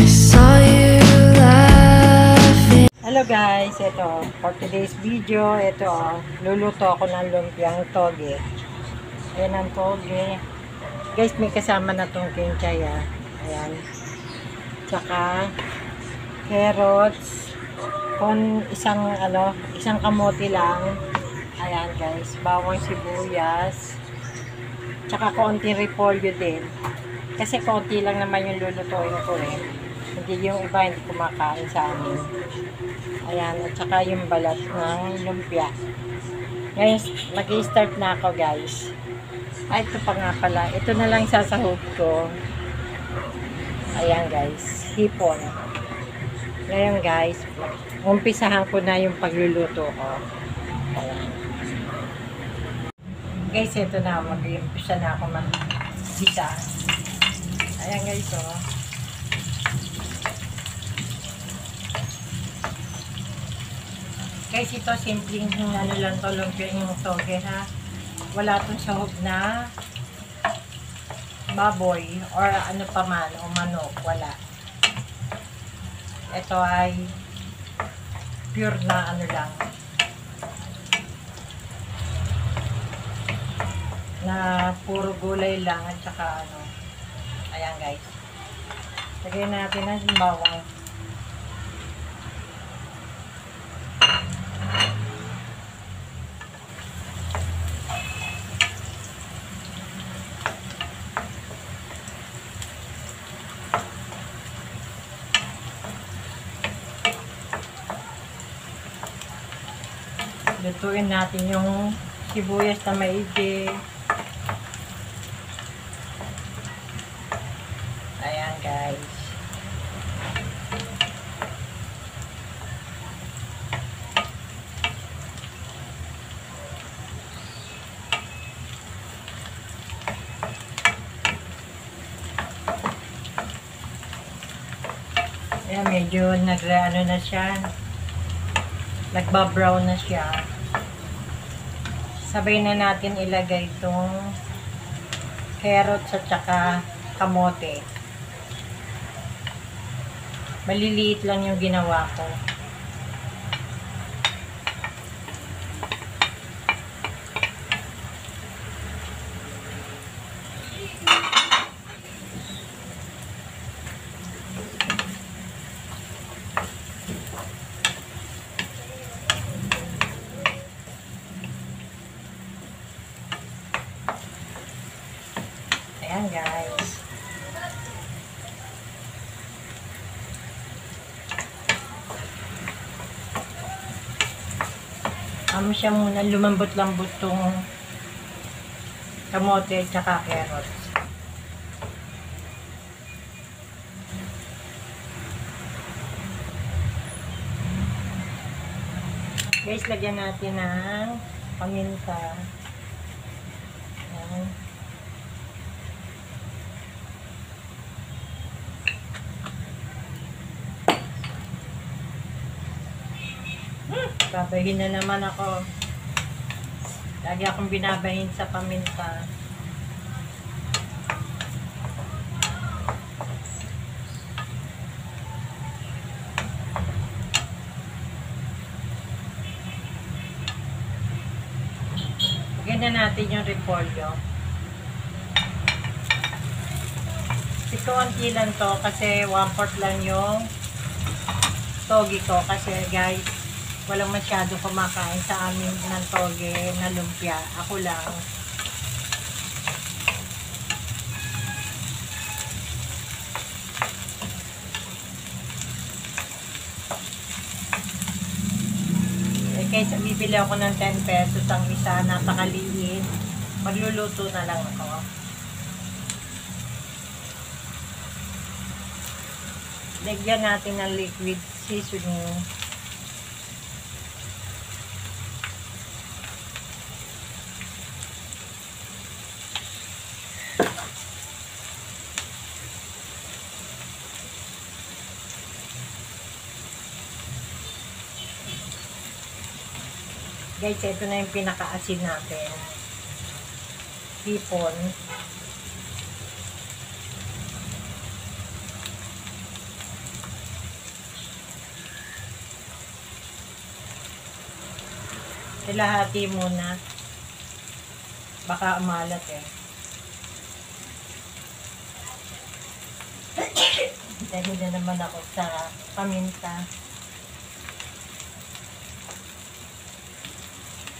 Saw you laughing. Hello guys, ito for today's video, ito luluto ako ng lumpiang toge. Ayan ang toge. Guys, may kasama na tong kinchay ayan. Tsaka carrots con isang kamote lang. Ayan guys, bawang sibuyas. Tsaka konting repolyo din. Kasi konti lang naman yung lulutuin ko Hindi yung iba hindi kumakain sa amin. Ayan, at saka yung balat ng lumpia. Ngayon, mag-i-start na ako guys. Ay, ito pa nga pala. Ito na lang sasahog ko. Ayan guys, hipon. Ngayon guys, umpisahan ko na yung pagluluto ko. Ayan. Guys, ito na. Mag-i-umpisa na ako mag-gisa. Ayan guys, Guys, ito simpleng lang to, lumpia yung toge Wala tong sahog na baboy or ano pa man o manok, wala. Ito ay pure na lang. Na puro gulay lang at saka Ayan guys. Lagyan natin ang bawang. Lutuin natin yung sibuyas na maigi. Ayan guys. Ayan, medyo na siya. Nagba-brown na siya. Sabay na natin ilagay itong carrots at saka kamote. Maliliit lang yung ginawa ko. Ayan guys. Siya muna lumambot-lambot tong kamote at saka carrots. Guys, lagyan natin ng paminta. Ayan. Babahin na naman ako. Lagi akong binabahin sa paminta. Lagyan na natin yung repolyo. Konti lang to kasi 1/4 lang yung togi ko kasi guys, walang masyado kumakain sa amin ng toge na lumpia. Ako lang. Guys, bibili ako ng 10 pesos ang isa, napakaliit. Magluluto na lang ako. Lagyan natin ng liquid seasoning. Guys, ito na yung pinaka-asin natin. Hipon. Ilahati muna. Baka umalat eh. Dahil na naman ako sa paminta.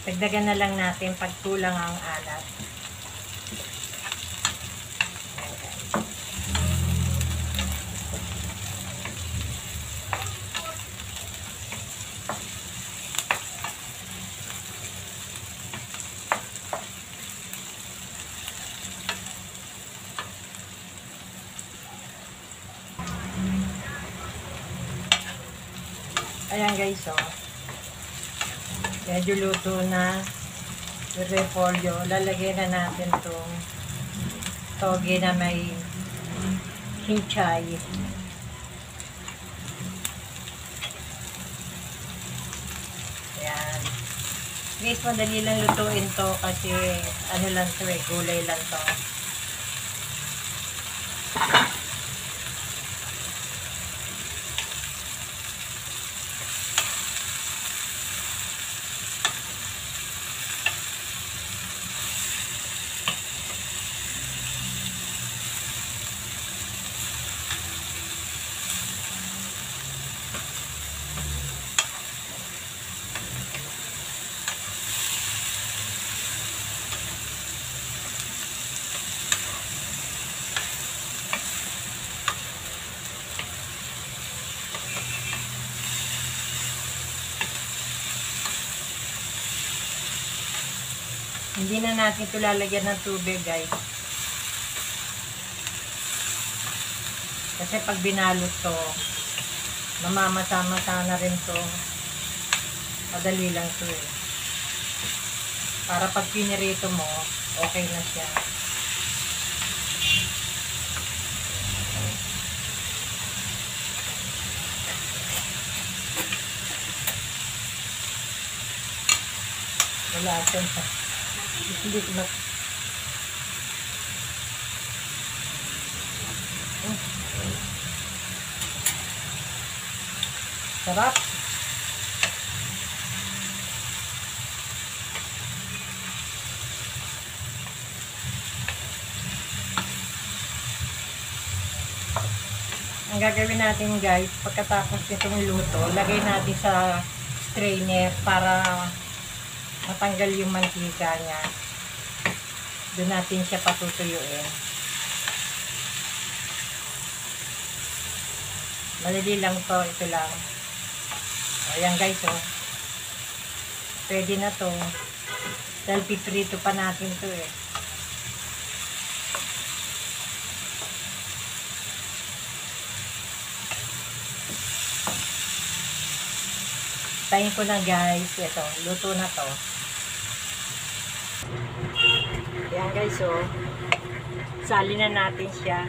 Dagdagan na lang natin pag kulang ang alat. Ayan guys, oh. Medyo luto na yung repolyo. Lalagyan na natin itong toge na may hinchay. Ayan. Guys, madali lang lutuin to kasi ano lang to eh, gulay lang to. Hindi na natin ito lalagyan ng tubig, guys. Kasi pag binalot to, mamamasa-masa na rin to. Madali lang to eh. Para pag pinirito mo, okay na siya. Wala atin pa. Hindi ko na. Sarap. Ang gagawin natin guys, pagkatapos nitong luto, lagay natin sa strainer para matanggal yung mantika niya. Doon natin siya patutuyuin. Madali lang to, ito lang. Ayan guys, oh. Pwede na to. Dahil piprito pa natin to eh. Tayin ko na guys. Ito, luto na to. Ayan guys, oh. Sali na natin siya.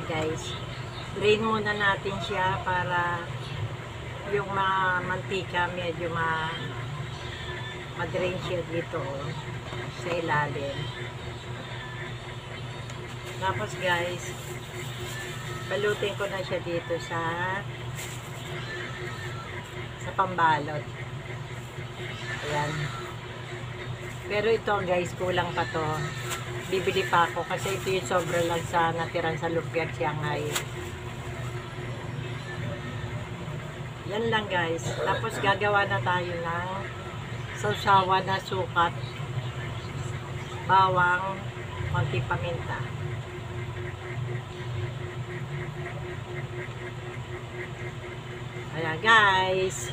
Guys, drain muna natin siya para yung mantika medyo ma-drain siya dito sa ilalim. Tapos guys, balutin ko na siya dito sa pambalot. Ayan. Pero ito guys, kulang pa to. Bibili pa ako kasi ito yung sobra lang sa natiran sa lumpia Shanghai. Yan lang guys. Tapos gagawa na tayo ng sausawan na sukat, bawang, konti paminta. Ayan guys.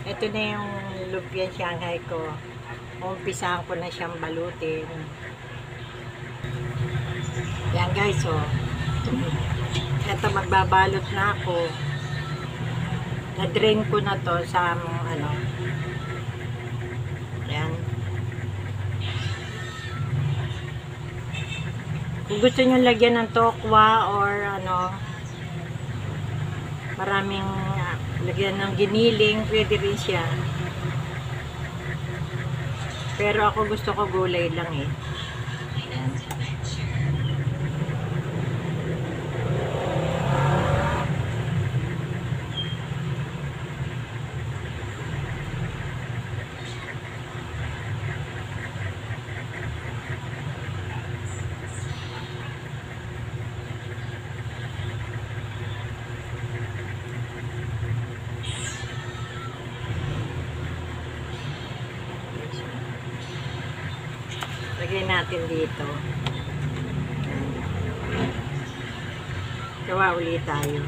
Ito na yung lumpia Shanghai ko. Umpisahan ko na siyang balutin. Yan guys, oh. Eto, magbabalot na ako. Na-drain ko na to sa ano. Yan. Kung gusto nyo lagyan ng tokwa or ano, maraming lagyan ng giniling, pwede rin siya. Pero ako gusto ko gulay lang eh. Ayan. Lagay natin dito. Gawa ulit tayo.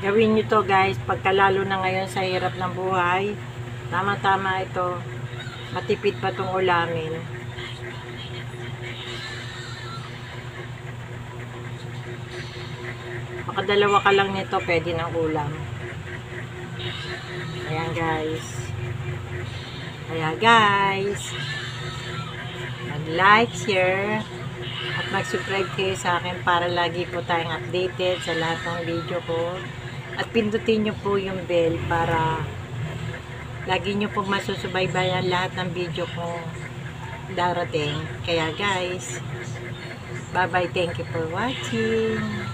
Gawin nyo to guys, pagkalalo na ngayon sa hirap ng buhay. Tama-tama ito. Matipid pa tong ulamin. Makadalawa ka lang nito, pwede ng ulam. Ayan guys. Kaya guys, mag-like, share, at mag-subscribe kayo sa akin para lagi po tayong updated sa lahat ng video ko. At pindutin nyo po yung bell para lagi nyo po masusubaybayan lahat ng video ko darating. Kaya guys, bye bye, thank you for watching.